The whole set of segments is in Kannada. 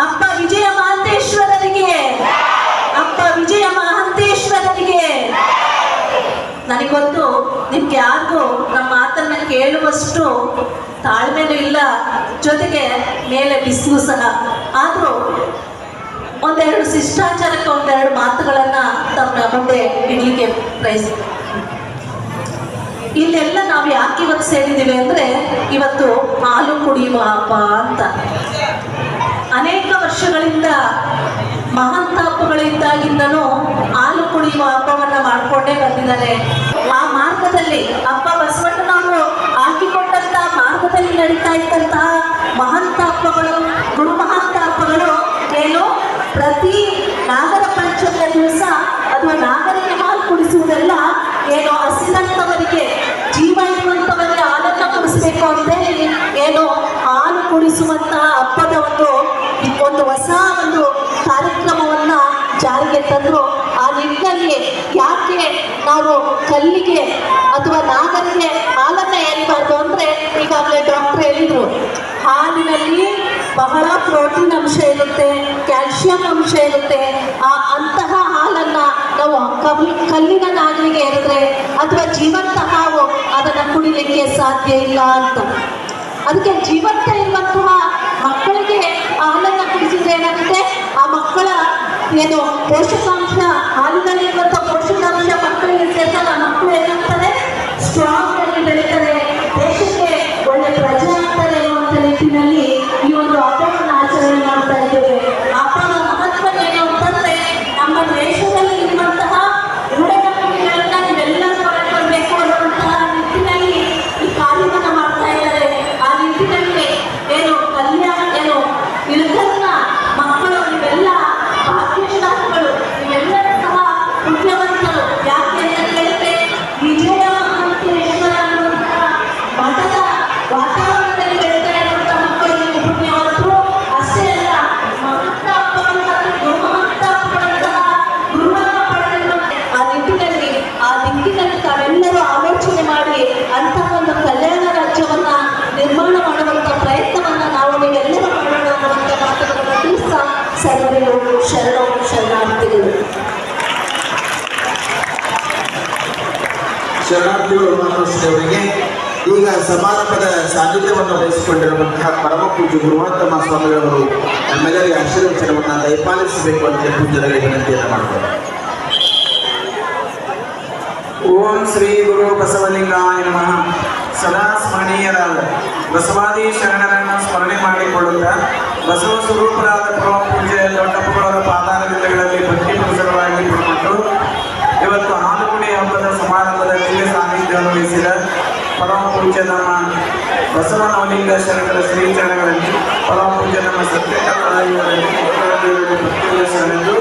ಅಪ್ಪ ವಿಜಯ ಮಹಾಂತೇಶ್ವರರಿಗೆ, ಅಪ್ಪ ವಿಜಯ ಮಹಾಂತೇಶ್ವರರಿಗೆ. ನನಗೊತ್ತು ನಿಮ್ಗೆ ಯಾರಿಗೂ ನಮ್ಮ ಮಾತನ್ನ ಕೇಳುವಷ್ಟು ತಾಳ್ಮೆನೂ ಇಲ್ಲ, ಜೊತೆಗೆ ಮೇಲೆ ಬಿಸಿಲು ಸಹ. ಆದರೂ ಒಂದೆರಡು ಶಿಷ್ಟಾಚಾರಕ್ಕೆ ಒಂದೆರಡು ಮಾತುಗಳನ್ನ ತಮ್ಮ ಮುಂದೆ ಇಡ್ಲಿಕ್ಕೆ ಪ್ರಯತ್ನ. ಇಲ್ಲೆಲ್ಲ ನಾವು ಯಾಕೆ ಇವತ್ತು ಸೇರಿದ್ದೀವಿ ಅಂದ್ರೆ, ಇವತ್ತು ಹಾಲು ಕುಡಿಯುವ ಹಬ್ಬ ಅಂತ. ಅನೇಕ ವರ್ಷಗಳಿಂದ ಮಹಾಂತಾಪಗಳಿಂದಾಗಿಂದನೂ ಹಾಲು ಕುಡಿಯುವ ಹಬ್ಬವನ್ನ ಮಾಡ್ಕೊಂಡೇ ಬಂದಿದ್ದಾರೆ. ಆ ಮಾರ್ಗದಲ್ಲಿ ಅಪ್ಪ ಬಸವಣ್ಣನವರು ಹಾಕಿಕೊಟ್ಟಂತಹ ಮಾರ್ಗದಲ್ಲಿ ನಡೀತಾ ಇದ್ದಂತಹ ಮಹಾಂತಾಪಗಳು, ಗುರು ಮಹಾಂತಾಪಗಳು ಏನು, ಪ್ರತಿ ನಾಗರ ಪಂಚಮಿಯ ದಿವಸ ಅಥವಾ ನಾಗರಿಗೆ ಹಾಲು ಕುಡಿಸುವುದೆಲ್ಲ ಏನು, ಹಸಿದಂತವರಿಗೆ, ಜೀವ ಇರುವಂತವರಿಗೆ ಹಾಲನ್ನ ಕುಡಿಸ್ಬೇಕು ಅಂತೇಳಿ ಏನು ಹಾಲು ಕುಡಿಸುವಂತಹ ಹಬ್ಬದ ಒಂದು ಹೊಸ ಒಂದು ಕಾರ್ಯಕ್ರಮವನ್ನ ಜಾರಿಗೆ ತಂದ್ರು. ಆ ನಿಟ್ಟಿನಲ್ಲಿ ಯಾಕೆ ನಾವು ಕಲ್ಲಿಗೆ ಅಥವಾ ನಾಗರಿಗೆ ಹಾಲನ್ನ ಏರ್ಬಾರ್ದು ಅಂದ್ರೆ, ಈಗಾಗಲೇ ಡಾಕ್ಟರ್ ಹೇಳಿದ್ರು, ಹಾಲಿನಲ್ಲಿ ಬಹಳ ಪ್ರೋಟೀನ್ ಅಂಶ ಇರುತ್ತೆ, ಕ್ಯಾಲ್ಸಿಯಂ ಅಂಶ ಇರುತ್ತೆ. ಅಂತಹ ಹಾಲನ್ನ ನಾವು ಕಲ್ಲಿನ ನಾಗರಿಗೆ ಎರೆದ್ರೆ ಅಥವಾ ಜೀವಂತ ಹಾವು ಅದನ್ನ ಕುಡಿಲಿಕ್ಕೆ ಸಾಧ್ಯ ಇಲ್ಲ ಅಂತ. ಅದಕ್ಕೆ ಜೀವಂತ ಇರುವಂತಹ ಮಕ್ಕಳಿಗೆ ಹಾಲನ್ನ ಕುಡಿಸಿದ್ರೆ ಏನಾಗುತ್ತೆ, ಆ ಮಕ್ಕಳ ಏನು ಪೋಷಕಾಂಶ, ಹಾಲಿನಲ್ಲಿರುವಂತಹ ಪೋಷಕಾಂಶ ಮಕ್ಕಳಿಗೆ ಸೇರಿದಾಗ ಮಕ್ಕಳು ಏನಾಗ್ತಾರೆ, ಸ್ಟ್ರಾಂಗ್ ಆಗಿ ಬೆಳೀತಾರೆ, ದೇಶಕ್ಕೆ ಒಳ್ಳೆ ಪ್ರಜೆ ಆಗ್ತಾರೆ ಅನ್ನುವಂಥ ನಿಟ್ಟಿನಲ್ಲಿ ಈ ಒಂದು ಹಬ್ಬವನ್ನು ಆಚರಣೆ ಮಾಡ್ತಾ ಇದ್ದೇವೆ. ಹಬ್ಬದ ಮಹತ್ವ ಏನು ಅಂತಂದ್ರೆ, ನಮ್ಮ ದೇಶದಲ್ಲಿ ಇರುವಂತಹ ರೂಢನಂಬಿಕೆಗಳನ್ನ ನೀವೆಲ್ಲರೂ ಪಡ್ಕೊಳ್ಬೇಕು ಅನ್ನುವಂತಹ ನಿಟ್ಟಿನಲ್ಲಿ ಈ ಕಾರ್ಯವನ್ನ ಮಾಡ್ತಾ ಇದ್ದಾರೆ. ಆ ನಿಟ್ಟಿನಲ್ಲಿ ಏನು ಕಲ್ಯಾಣ ಏನು ಇಳಕನ್ನ ಮಕ್ಕಳು ನೀವೆಲ್ಲ ಭಾಗ್ಯಶಾಲಿಗಳು, ನೀವೆಲ್ಲರೂ ಸಹ ಪುಣ್ಯವಂತರು. ಯಾಕೆ ಅಂತ ಹೇಳಿದ್ರೆ, ವಿಜಯ ಮಹಾಂತೇಶ್ವರ ಅನ್ನುವಂತಹ ಮಠದ ವಾತಾವರಣದಲ್ಲಿ ಬೆಳೀತಾ ಇರುವಂತಹ ಮಕ್ಕಳು ನೀವು ಪುಣ್ಯವಂತರು. ಅಷ್ಟೇ ಅಲ್ಲ, ಮಹಂತ ಹಬ್ಬಗಳು ಮತ್ತು ಗುರುಮಹಂತ ಹಬ್ಬಗಳಂತಹ ಗುರುವನ್ನ ಪಡೆದಿರುವ ಆ ನಿಟ್ಟಿನಲ್ಲಿ, ಆ ದಿಕ್ಕಿನಲ್ಲಿ ತಾವೆಲ್ಲರೂ ಆಲೋಚನೆ ಮಾಡಿ ಅಂತಹ ಒಂದು ಕಲ್ಯಾಣ ರಾಜ್ಯವನ್ನ ನಿರ್ಮಾಣ ಮಾಡುವಂತ ಪ್ರಯತ್ನವನ್ನ ನಾವು ನೀವೆಲ್ಲರೂ ಮಾಡೋಣ ಅನ್ನುವಂಥ ಮಾತುಗಳನ್ನು ತಿಳಿಸ್ತಾ ಸರ್ವರಿಗೂ ಶರಣಾರ್ಥಿಗಳು. ಶರಣಾರ್ಥಿಗಳು ಮಾತನಾಡಿಸಿದವರಿಗೆ ಈಗ ಸಮಾರಂಭದ ಸಾನ್ನಿಧ್ಯವನ್ನು ವಹಿಸಿಕೊಂಡಿರುವಂತಹ ಪರಮ ಪೂಜ್ಯ ಗುರುಮಹಂತಮ್ಮ ಸ್ವಾಮಿಗಳವರು ನಮ್ಮೆಲ್ಲರಿಗೆ ಆಶೀರ್ವಚನವನ್ನು ದಯಪಾಲಿಸಬೇಕು ಅಂತ ಪೂಜ್ಯರಿಗೆ ವಿನಂತಿಯನ್ನು ಮಾಡುತ್ತಾರೆ. ಓಂ ಶ್ರೀ ಗುರು ಬಸವಲಿಂಗಾಯ ನಮಃ. ಸದಾ ಸ್ಮರಣೀಯರಾದ ಬಸವಾದಿ ಶರಣರನ್ನು ಸ್ಮರಣೆ ಮಾಡಿಕೊಳ್ಳುತ್ತಾ ಬಸವ ಸ್ವರೂಪರಾದ ಪರಮ ಪೂಜ್ಯ ದೊಡ್ಡಪ್ಪಗಳವರ ಪಾದಾರವಿಂದಗಳಲ್ಲಿ ಭಕ್ತಿ ಪುರುಷರವಾಗಿ ಬಿಟ್ಟುಕೊಂಡು ಇವತ್ತು ಹಾಲುಕುಡಿ ಹಬ್ಬದ ಸಮಾರಂಭದ ದಿವ್ಯ ಸಾನ್ನಿಧ್ಯವನ್ನು ವಹಿಸಿದ ಪರಮ ಪೂಜ್ಯ ನಮ್ಮ ಬಸವನವಲಿಂಗ ಶರಣರ ಶ್ರೀಚರಣಗಳಲ್ಲಿ ಪರಮ ಪೂಜ್ಯ ನಮ್ಮ ಸತ್ಯಕರಾಯಿಯವರಲ್ಲಿ ಭಕ್ತಿಗಳ ಶರಣರು,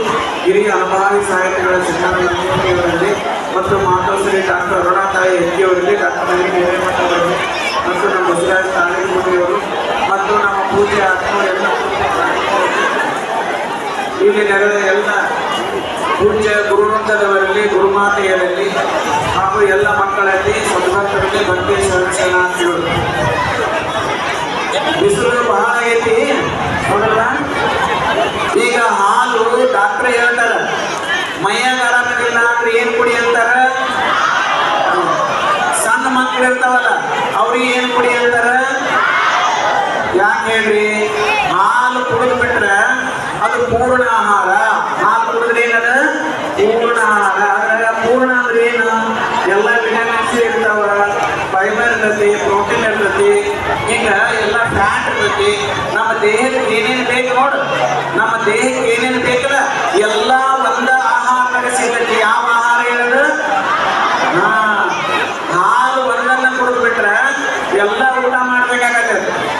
ಹಿರಿಯ ಅನುಭಾವಿ ಸಾಹಿತ್ಯಗಳ ಶಿಕ್ಷಣದಲ್ಲಿ ಮತ್ತು ಮಾತೋಶ್ರೀ ಡಾಕ್ಟರ್ ಅರುಣಾತಾಯಿ ಹೆಗ್ಗಿಯವರಲ್ಲಿ, ಡಾಕ್ಟರ್ ಹಿರೇಮಠವರಲ್ಲಿ ಮತ್ತು ನಮ್ಮ ಬಸವರಾಜ ತಾಲೂಕಿಯವರು ಮತ್ತು ನಮ್ಮ ಪೂಜೆ ಆತ್ಮೀಯ ಇಲ್ಲಿ ನೆರೆದ ಎಲ್ಲ ಪೂಜ್ಯ ಗುರುವೃಂದದವರಲ್ಲಿ, ಗುರುಮಾತೆಯರಲ್ಲಿ ಹಾಗೂ ಎಲ್ಲ ಮಕ್ಕಳಲ್ಲಿ, ಸದ್ಭಕ್ತರಲ್ಲಿ ಭಕ್ತಿ ಶರಣಾರ್ಥಿಗಳು. ಬಿಸಿಲು ಬಹಳ ಆಗೈತಿ ನೋಡಲ್ಲ. ಈಗ ಹಾಲು ಡಾಕ್ಟ್ರ್ ಹೇಳ್ತಾರ, ಮೈಯಾಗ ಆರಾಮಿಲ್ಲ ಅಂದ್ರೆ ಏನ್ ಕುಡಿ ಅಂತಾರ. ಸಣ್ಣ ಮಕ್ಕಳು ಇರ್ತಾವಲ್ಲ ಅವ್ರಿಗೆ ಏನ್ ಕುಡಿ ಅಂತಾರ. ಯಾಕೆ ಹೇಳ್ರಿ, ಹಾಲು ಕುಡಿದು ಬಿಟ್ರೆ ಅದು ಪೂರ್ಣ ಆಹಾರ. ಹಾಲು ಕುಡಿದ್ರೆ ಏನದ ಪೂರ್ಣ ಆಹಾರ. ಅದ್ರಾಗ ಪೂರ್ಣ ಅಂದ್ರೆ ಏನು, ಎಲ್ಲ ವಿಟಮಿನ್ಸ್ ಇರ್ತಾವ, ಫೈಬರ್ ಇರ್ತೈತಿ, ಪ್ರೋಟೀನ್ ಇರ್ತೈತಿ, ಈಗ ಎಲ್ಲ ಫ್ಯಾಟ್ ಇರ್ತೈತಿ. ನಮ್ಮ ದೇಹಕ್ಕೆ ಏನೇನು ಬೇಕು ನೋಡು, ನಮ್ಮ ದೇಹಕ್ಕೆ ಏನೇನು ಬೇಕಲ್ಲ ಎಲ್ಲ ಒಂದ ಆಹಾರದಾಗ ಸಿಗ್ತೈತಿ. ಯಾವ ಆಹಾರ ಹೇಳೋದು, ಹಾಲು ಒಂದನ್ನ ಕುಡಿದು ಬಿಟ್ರೆ ಎಲ್ಲ ಊಟ ಮಾಡ್ಬೇಕಾಗತ್ತೆ.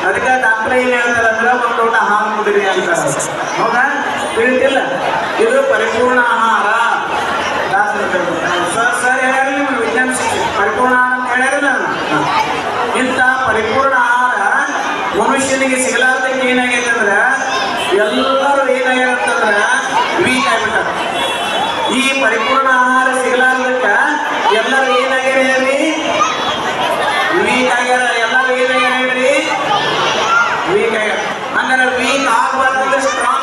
ಅದಕ್ಕೆ ಡಾಕ್ಟರ್ ಏನ್ ಹೇಳ್ತಾರೆ ಅಂದ್ರೆ, ಒಂದು ಊಟ ಹಾಲು ಕುಡಿರಿ ಅಂತಾರ. ಹೌದಾ, ತಿಳಿತಿಲ್ಲ. ಇದು ಪರಿಪೂರ್ಣ ಆಹಾರ. ಸರ್ ಹೇಳ್ಯಾರ ನಿಮ್ಗೆ ವಿಜ್ಞಾನ ಪರಿಪೂರ್ಣ ಆಹಾರ ಅಂತ ಹೇಳ್ಯಾರ. ಇಂಥ ಪರಿಪೂರ್ಣ ಆಹಾರ ಮನುಷ್ಯನಿಗೆ ಸಿಗಲಾರ್ದಕ್ಕೆ ಏನಾಗೈತೆ ಅಂದ್ರೆ, ಎಲ್ಲರೂ ಏನಾಗ್ಯಾರಂತಂದ್ರೆ ವೀಕ್ ಆಗ್ಬಿಟ್ಟಾರ. ಈ ಪರಿಪೂರ್ಣ ಆಹಾರ ಸಿಗಲಾರ್ದಕ್ಕ ಎಲ್ಲರೂ ಏನಾಗ್ಯಾರ ಹೇಳ್ರಿ, ವೀಕ್ ಆಗ್ಯಾರ. ಎಲ್ಲರೂ ಏನಾಗ್ಯಾರ ಹೇಳ್ರಿ, ವೀಕ್ ಆಗ್ಯಾರ. ಹಂಗಾರೆ ವೀಕ್ ಆಗ್ಬಾರ್ದು, ಸ್ಟ್ರಾಂಗ್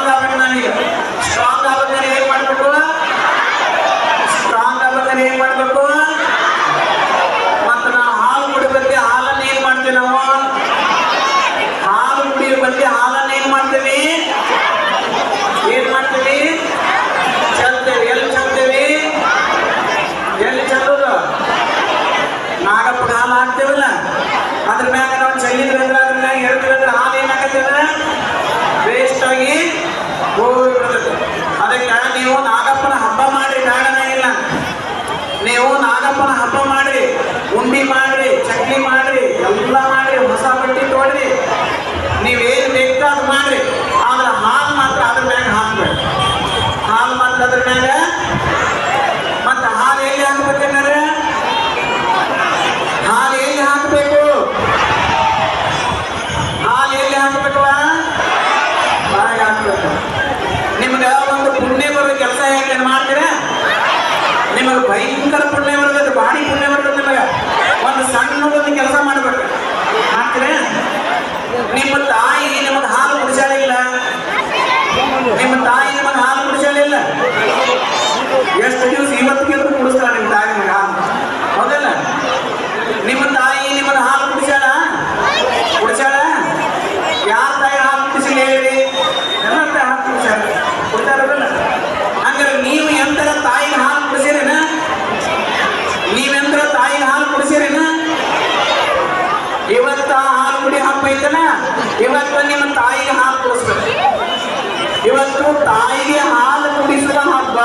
ತಾಯಿಗೆ ಹಾಲು ಕುಡಿಸುವ ಹಬ್ಬ.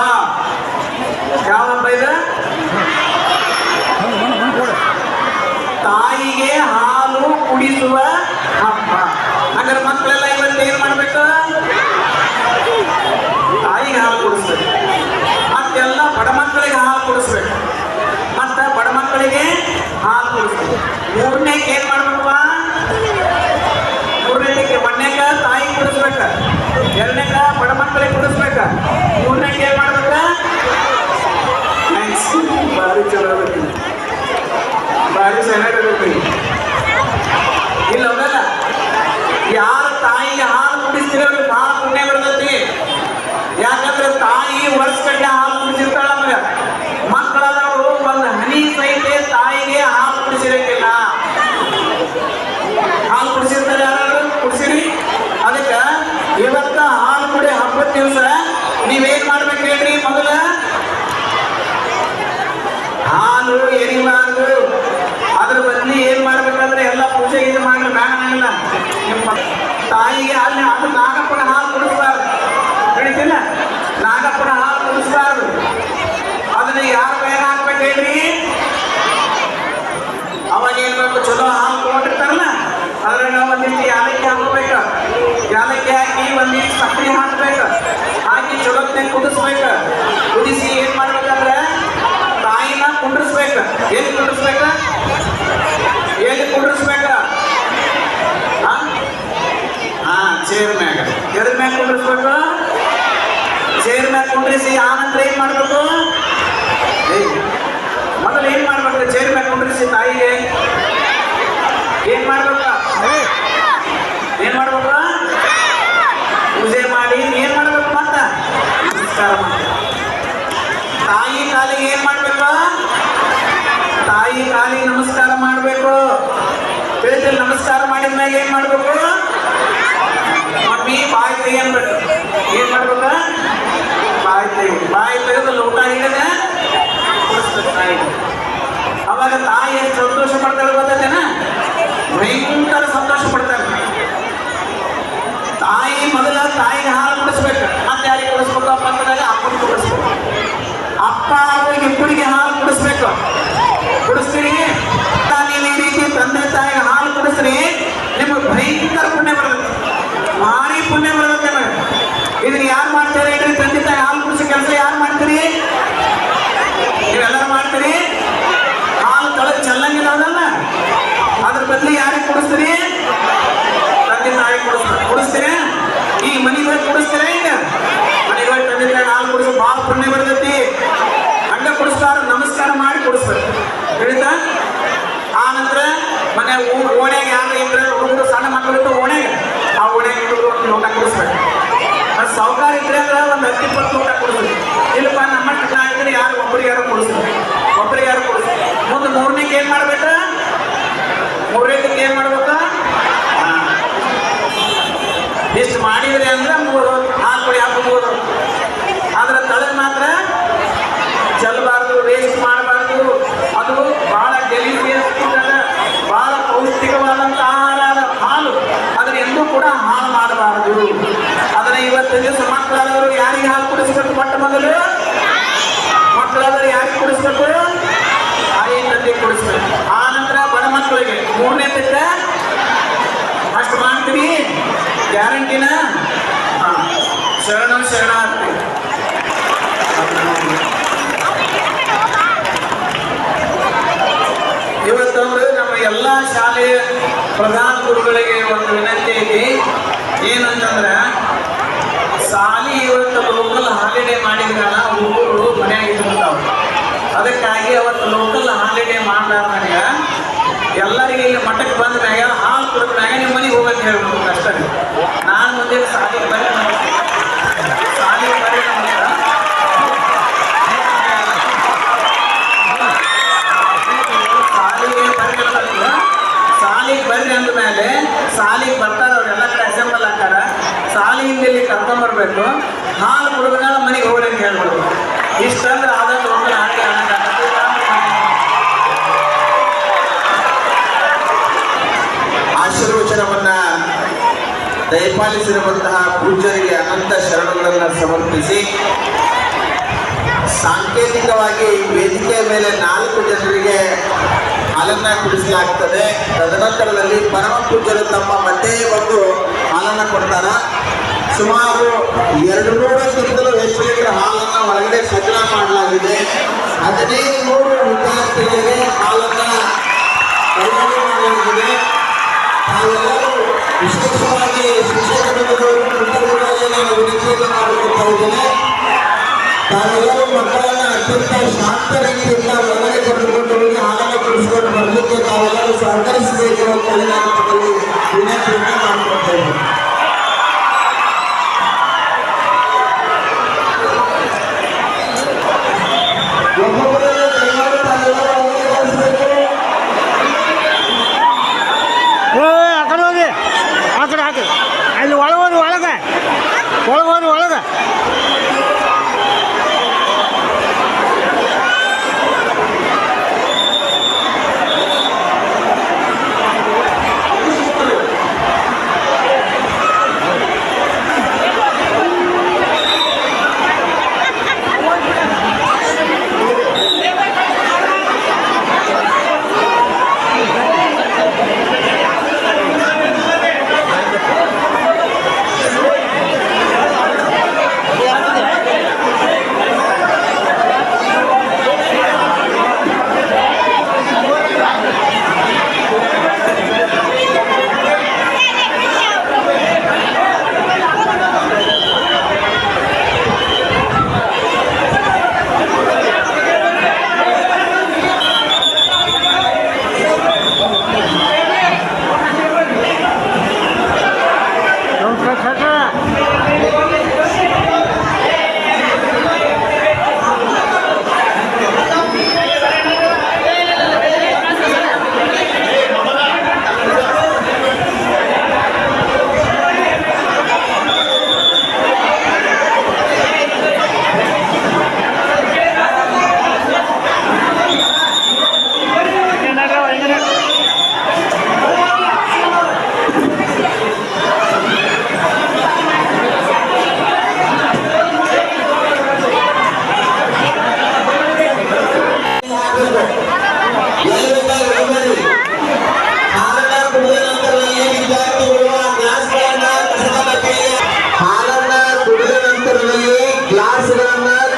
ಯಾವ ಹಬ್ಬ ಇದು? ತಾಯಿಗೆ ಹಾಲು ಕುಡಿಸುವ ಹಬ್ಬ. ಹಾಗಾದ್ರೆ ಮಕ್ಕಳೆಲ್ಲ ಇವತ್ತು ಏನ್ ಮಾಡ್ಬೇಕು? ತಾಯಿಗೆ ಹಾಲು ಕುಡಿಸ್ಬೇಕು. ಮತ್ತೆಲ್ಲ ಬಡ ಮಕ್ಕಳಿಗೆ ಹಾಲು ಕುಡಿಸ್ಬೇಕು. ಮತ್ತ ಬಡ ಮಕ್ಕಳಿಗೆ ಹಾಲು ಕುಡಿಸ್ಬೇಕು. ಮೂರನೇಗೆ ಏನ್ ಮಾಡ್ಬೇಕಪ್ಪ? ಮೂರನೇದಕ್ಕೆ ಒಂದನೇಕ ತಾಯಿ ಕುಡಿಸ್ಬೇಕ, ಎರಡನೇಕ ಬಡ ಮಕ್ಕಳಿಗೆ ಕುಡಿಸ್ಬೇಕ, ಮೂರನೇಗೆ ಏನ್ ಮಾಡ್ಬೇಕ? ಭಾರಿ ಚಲೋ ಆಗಬೇಕು, ಭಾರಿ ಚೆನ್ನಾಗಿರ್ಬೇಕು. ಇಲ್ಲ ಹೋಗಲ್ಲ. ಯಾರು ತಾಯಿಗೆ ಹಾಲು ಕುಡಿಸ್ತೀರ ಅವ್ರಿಗೆ ಭಾಳ ಪುಣ್ಯ ಬರ್ತೈತಿ. ಯಾಕಂದ್ರೆ ತಾಯಿ ವರ್ಷಗಟ್ಟಲೆ ಹಾಲು ಕುಡಿಸಿರ್ತಾಳ. ನಮಗ ಮಕ್ಕಳದವರು ಒಂದು ಹನಿ ಸಹಿತ ತಾಯಿಗೆ ಹಾಲು ಕುಡಿಸಿರಕ್ಕಿಲ್ಲ. ಹಾಲು ಕುಡಿಸಿರ್ತಾರೆ, ಯಾರು ಕುಡಿಸಿರಿ? ಅದಕ್ಕೆ ಇವತ್ತ ಹಾಲು ಕುಡಿ ಹಬ್ಬದ ದಿವಸ ನೀವೇನ್ ಮಾಡ್ಬೇಕು ಹೇಳ್ರಿ? ಮೊದಲ ಹಾಲು ಎರಿಬಾರ್ದು. ಅದ್ರ ಬದಲಿ ಏನ್ ಮಾಡ್ಬೇಕಂದ್ರೆ ಎಲ್ಲ ಪೂಜೆ ಇದು ಮಾಡ್ರಿ. ಬೇಡ, ನಿಮ್ಮ ತಾಯಿಗೆ ಅಲ್ಲಿ ಅದು ನಾಗಪ್ಪನ ಹಾಲು ಕುಡಿಸ್ಬಾರ್ದು. ಹೇಳ್ತಿಲ್ಲ, ನಾಗಪ್ಪನ ಹಾಲು ಕುಡಿಸ್ಬಾರ್ದು. ಅದನ್ನ ಯಾರ ಬೇಗ ಹಾಕ್ಬೇಕು ಹೇಳ್ರಿ? ಅವಾಗ ಏನ್ ಬೇಕು? ಚಲೋ ಹಾಲು ತಗೊಂಡಿರ್ತಾರಲ್ಲ, ಅದ್ರಾಗ ಒಂದಿಷ್ಟು ಯಾಲಕ್ಕಿ ಹಾಕೋಬೇಕು. ಯಾಲಕ್ಕಿ ಹಾಕಿ ಒಂದಿಷ್ಟು ಸಕ್ಕರೆ ಹಾಕ್ಬೇಕು. ಹಾಕಿ ಚಲೋತ್ನಾಗ ಕುದಿಸ್ಬೇಕು. ಕುದಿಸಿ ಏನ್ ಮಾಡ್ಬೇಕಂದ್ರೆ ತಾಯಿನ ಕುಂಡ್ರಿಸ್ಬೇಕು. ಎಲ್ಲಿ ಕುಂಡ್ರಿಸ್ಬೇಕ? ಎಲ್ಲಿ ಕುಂಡ್ರಿಸ್ಬೇಕ? ಚೇರ್ ಮ್ಯಾಗ. ಎದ್ರ ಮ್ಯಾಗ ಕುಂಡ್ರಿಸ್ಬೇಕು? ಚೇರ್ ಮ್ಯಾಗ ಕುಂಡ್ರಿಸಿ ಆನಂತರ ಏನ್ ಮಾಡ್ಬೇಕು? ಮೊದಲು ಏನ್ ಮಾಡ್ಬೇಕು? ಚೇರ್ ಮ್ಯಾಗ ಕುಂಡ್ರಿಸಿ ತಾಯಿಗೆ ಏನ್ ಮಾಡ್ಬೇಕ? ಏನ್ ಮಾಡ್ಬೇಕು? ಪೂಜೆ ಮಾಡಿ ಏನ್ ಮಾಡ್ಬೇಕು? ಮತ್ತ ನಮಸ್ಕಾರ ಮಾಡ್ಬೇಕು. ತಾಯಿ ಕಾಲಿಗೆ ಏನ್ ಮಾಡ್ಬೇಕು? ತಾಯಿ ಕಾಲಿಗೆ ನಮಸ್ಕಾರ ಮಾಡ್ಬೇಕು. ತಿಳಿದಲ್ಲಿ ನಮಸ್ಕಾರ ಮಾಡಿದ್ಮ್ಯಾಗ ಏನ್ ಮಾಡ್ಬೇಕು? ಮಮ್ಮಿ ಬಾಯಿ ತೆಗಿಯನ್ಬೇಕು. ಏನ್ ಮಾಡ್ಬೇಕ? ಬಾಯಿ ತೆಗೆದು ಲೋಟ ಹಿಡಿದ ತಾಯಿ. ಅವಾಗ ತಾಯಿ ಎಷ್ಟು ಸಂತೋಷ ಪಡ್ತಾಳೆ ಗೊತ್ತೇನ? ಭಯಂಕರ ಸಂತೋಷ ಪಡ್ತಾಳೆ. ತಾಯಿ ಮೊದಲ ತಾಯಿಗೆ ಹಾಲು ಕುಡಿಸ್ಬೇಕು. ಮತ್ತೆ ಯಾರಿಗೆ ಕುಡಿಸ್ಬೇಕು? ಪಕ್ಕದಾಗ ಅಪ್ಪನ ಕುಡಿಸ್ಬೇಕು. ಅಪ್ಪ ಅವ್ರಿಗೆ ಇಬ್ಬರಿಗೆ ಹಾಲು ಕುಡಿಸ್ಬೇಕು. ಕುಡಿಸ್ತೀರಿ? ನೀವು ಈ ರೀತಿ ತಂದೆ ತಾಯಿಗೆ ಹಾಲು ಕುಡಿಸ್ರಿ, ನಿಮಗೆ ಭಯಂಕರ ಪುಣ್ಯ ಬರ್ತದೆ. ಭಾರಿ ಪುಣ್ಯ ಬರ್ತದೆ ನಿಮಗೆ. ಇದನ್ನ ಯಾರು ಮಾಡ್ತಾರೆ ಹೇಳ್ರಿ? ತಂದೆ ತಾಯಿ ಹಾಲು ಕುಡಿಸೋ ಕೆಲಸ ಯಾರು ಮಾಡ್ತೀರಿ? ನೀವೆಲ್ಲರೂ ಮಾಡ್ತೀರಿ. ಹಾಲು ತೊಳೆದು ಚೆಲ್ಲಂಗಿಲ್ಲ ಅದಲ್ಲ, ಅದ್ರ ಬದಲಿ ಯಾರಿಗೆ ಕುಡಿಸ್ತೀರಿ? ತಂದೆ ತಾಯಿ ಕುಡಿಸ್ತೀರಿ. ಈ ಮನೆಗೆ ಹೋಗಿ ಕುಡಿಸ್ತೀರ? ಈಗ ಮನೆಗೆ ಹೋಗಿ ತಂದೆ ತಾಯಿ ಹಾಲು ಕುಡಿಸೋ ಭಾಳ ಪುಣ್ಯ ಬರ್ತೈತಿ. ಹಂಗ ಕುಡಿಸ್ತಾರ, ನಮಸ್ಕಾರ ಮಾಡಿ ಕುಡಿಸ್ಬೇಕು. ಹೇಳಿತಾ? ಆ ನಂತರ ಮನೆ ಓಣ್ಯಾಗ ಯಾರು ಇದ್ರೆ ಹುಡುಗರು ಸಣ್ಣ ಮಕ್ಕಳಿದ್ದು ಓಣ್ಯಾಗ, ಆ ಓಣ್ಯಾಗ ಹುಡುಗರು ಒಂದು ಲೋಟ ಕುಡಿಸ್ಬೇಕು. ಅದು ಸಾವುಕಾರ ಇದ್ರೆ ಅಂದ್ರೆ ಒಂದು 10-20 ಲೋಟ ಕುಡಿಸ್ಬೇಕು. ಇಲ್ಲಪ್ಪ ನಮ್ಮ ಇದ್ರೆ ಯಾರು ಒಬ್ಬರಿಗೆ ಯಾರು ಕುಡಿಸ್ಬೇಕು. ಒಬ್ಬರಿಗೆ ಯಾರು ಕುಡಿಸ್ಬೇಕು. ಮುಂದೆ ಮೂರನೇಗೆ ಏನ್ ಮಾಡ್ಬೇಕು? ಮೂರನೇದಕ್ಕೆ ಏನ್ ಮಾಡ್ಬೇಕು? ಇಷ್ಟು ಮಾಡಿದ್ರಿ ಅಂದ್ರೆ ಹಾಲು ಕುಡಿ ಹಾಕಬಹುದು. ಆದ್ರೆ ತಳಗ್ ಮಾತ್ರ ಚೆಲ್ಲಬಾರ್ದು, ವೇಸ್ಟ್ ಮಾಡಬಾರ್ದು. ಅದು ಬಹಳ ಡೆಲಿಷಿಯಸ್ ಫುಡ್, ಬಹಳ ಪೌಷ್ಟಿಕವಾದಂಥ ಆಹಾರ ಹಾಲು. ಅದನ್ನ ಎಂದೂ ಕೂಡ ಹಾಳು ಮಾಡಬಾರದು. ಅದನ್ನ ಇವತ್ತಿನ ದಿವಸ ಮಕ್ಕಳಾದವರು ಯಾರಿಗೆ ಹಾಲು ಕುಡಿಸ್ಬೇಕು? ಮೊಟ್ಟ ಮೊದಲು ಮಕ್ಕಳಾದವರು ಯಾರಿಗೆ ಕುಡಿಸ್ಬೇಕು? ತಾಯಿ ತಂದೆ ಕುಡಿಸ್ಬೇಕು. ಆ ನಂತರ ಬಡ ಮಕ್ಕಳಿಗೆ. ಮೂರನೇ ತಿಕ್ಕ ಅಷ್ಟು ಮಾಡ್ತೀವಿ, ಗ್ಯಾರಂಟಿನ? ಶರಣಾರ್ಥಿ. ಇವತ್ತಂದ್ರೆ ನಮ್ಮ ಎಲ್ಲ ಶಾಲೆಯ ಪ್ರಧಾನ ಗುರುಗಳಿಗೆ ಒಂದು ವಿನಂತಿ ಐತಿ. ಏನಂತಂದ್ರೆ ಶಾಲೆ ಇವತ್ತು ಲೋಕಲ್ ಹಾಲಿಡೇ ಮಾಡಿದ್ರಲ್ಲ, ಹುಡುಗರು ಮನೆಯಾಗ ಇದ್ಬಿಡ್ತಾವ. ಅದಕ್ಕಾಗಿ ಅವತ್ತು ಲೋಕಲ್ ಹಾಲಿಡೇ ಮಾಡ್ಲಾರ್ದಾಗ ಎಲ್ಲರಿಗೆ ಇಲ್ಲಿ ಮಠಕ್ಕೆ ಬಂದ ಮ್ಯಾಗ ಹಾಲು ಕುಡಿದ ಮ್ಯಾಗ ನಿಮ್ಮ ಮನೆಗೆ ಹೋಗಕ್ಕೆ ಹೇಳ್ಬೇಕು ಅಷ್ಟೇ. ನಾನು ಮುಂದೆ ಶಾಲೆಗೆ ಬರೀ ಸಾಲಿಗೆ ಬರ್ರಿ ಅಂದ ಮೇಲೆ ಸಾಲಿಗೆ ಬರ್ತಾರ, ಅವ್ರೆಲ್ಲ ಕಡೆ ಅಸೆಂಬಲ್ ಆಗ್ತಾರ. ಸಾಲಿಯಿಂದ ಇಲ್ಲಿ ಕರ್ಕೊಂಡ್ಬರ್ಬೇಕು. ಹಾಲು ಕುಡಿದ ಮನೆಗೆ ಹೋಗ್ರಿ ಅಂತ ಹೇಳ್ಬಿಡ್ಬೇಕು. ಇಷ್ಟಂದ್ರೆ ಆದಷ್ಟು ಒಂದು ಹಾಕಿ ಆಶೀರ್ವಚನವನ್ನ ದಯಪಾಲಿಸಿರುವಂತಹ ಪೂಜ್ಯರಿಗೆ ಅನಂತ ಶರಣಗಳನ್ನು ನಂತರವಾಗಿ ವೇದಿಕೆಯ ಮೇಲೆ 4 ಜನರಿಗೆ ಹಾಲನ್ನ ಕುಡಿಸಲಾಗ್ತದೆ. ತದನಂತರದಲ್ಲಿ ಪರಮ ಪೂಜ್ಯರು ತಮ್ಮ ಮತ್ತೆ ಬಂದು ಹಾಲನ್ನ ಕೊಡ್ತಾರ. ಸುಮಾರು 200ಕ್ಕಿಂತಲೂ ಹೆಚ್ಚು ಲೀಟರ್ ಹಾಲನ್ನ ಒಳಗಡೆ ಸಂಗ್ರಹ ಮಾಡಲಾಗಿದೆ. 1500 ವಿದ್ಯಾರ್ಥಿಗಳಿಗೆ ಹಾಲನ್ನ ಕೈಗಾರಿಕೆ ಮಾಡಲಾಗಿದೆ. ತಾವೆಲ್ಲರೂ ವಿಶೇಷವಾಗಿ ಶಿಕ್ಷಕರು ನಾನು ವಿನಂತಿಯನ್ನು ಮಾಡಿಕೊಳ್ತಾ ಇದ್ದೇನೆ. ತಾವೆಲ್ಲರೂ ಮಕ್ಕಳನ್ನ ಅತ್ಯಂತ ಶಾಂತ ರೀತಿಯಿಂದ ಒಳಗಡೆ ಕರೆದುಕೊಂಡು ಹೋಗಿ ಹಾಲನ್ನು ಕುಡಿಸಿಕೊಂಡು ಬರಲಿಕ್ಕೆ ತಾವೆಲ್ಲರೂ ಸಹಕರಿಸಬೇಕು ಅಂತ ಹೇಳಿ ನಾನು ತಮ್ಮಲ್ಲಿ ವಿನಂತಿಯನ್ನು ಮಾಡಿಕೊಳ್ತಾ ಇದ್ದೇನೆ. ಒಬ್ಬೊಬ್ಬರೇ ದಯಮಾಡಿ ತಾವೆಲ್ಲರೂ ಒಳಗಡೆ ಕಳಿಸಬೇಕು. ಆ ಕಡೆ ಹೋಗಿ ಆ ಕಡೆ ಹಾಕಿ ಅಲ್ಲಿ ಒಳಗೋದು ಒಳಗೆ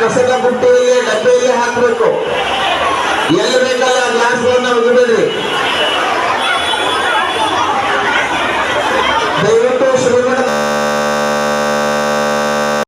ಕಸದ ಬುಟ್ಟಿಯಲ್ಲಿ ಡಬ್ಬಿಯಲ್ಲಿ ಹಾಕಬೇಕು. ಎಲ್ಲಿ ಬೇಕಲ್ಲ ಗ್ಲಾಸ್ಗಳನ್ನ ಒಗಿಬೇಡ್ರಿ.